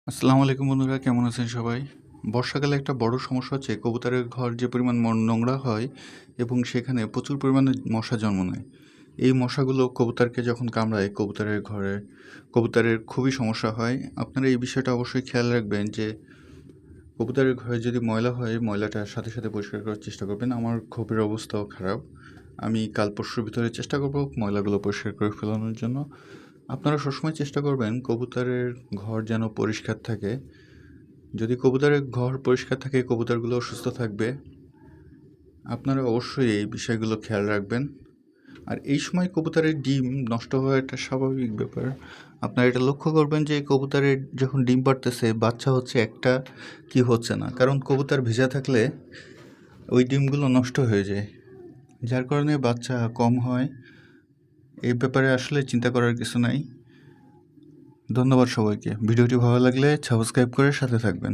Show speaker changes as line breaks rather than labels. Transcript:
আসসালামু আলাইকুম বন্ধুরা, কেমন আছেন সবাই? বর্ষাকালে একটা বড় সমস্যা হচ্ছে কবুতরের ঘর যে পরিমাণ নোংরা হয় এবং সেখানে প্রচুর পরিমাণে মশা জন্ম নেয়। এই মশাগুলো কবুতরকে যখন কামড়ায় কবুতরের খুবই সমস্যা হয়। আপনারা এই বিষয়টা অবশ্যই খেয়াল রাখবেন যে কবুতরের ঘরে যদি ময়লা হয় ময়লাটা সাথে সাথে পরিষ্কার করার চেষ্টা করবেন। আমার ঘরের অবস্থাও খারাপ। আমি কাল পরশুর ভিতরে চেষ্টা করব ময়লাগুলো পরিষ্কার করে ফেলানোর জন্য। আপনারা সবসময় চেষ্টা করবেন কবুতরের ঘর যেন পরিষ্কার থাকে। যদি কবুতরের ঘর পরিষ্কার থাকে কবুতরগুলো সুস্থ থাকবে। আপনারা অবশ্যই এই বিষয়গুলো খেয়াল রাখবেন। আর এই সময় কবুতরের ডিম নষ্ট হওয়া একটা স্বাভাবিক ব্যাপার। আপনারা এটা লক্ষ্য করবেন যে কবুতরের যখন ডিম পাড়তেছে বাচ্চা হচ্ছে একটা কি হচ্ছে না, কারণ কবুতর ভেজা থাকলে ওই ডিমগুলো নষ্ট হয়ে যায়, যার কারণে বাচ্চা কম হয়। এই ব্যাপারে আসলে চিন্তা করার কিছু নাই। ধন্যবাদ সবাইকে। ভিডিওটি ভালো লাগলে সাবস্ক্রাইব করে সাথে থাকবেন।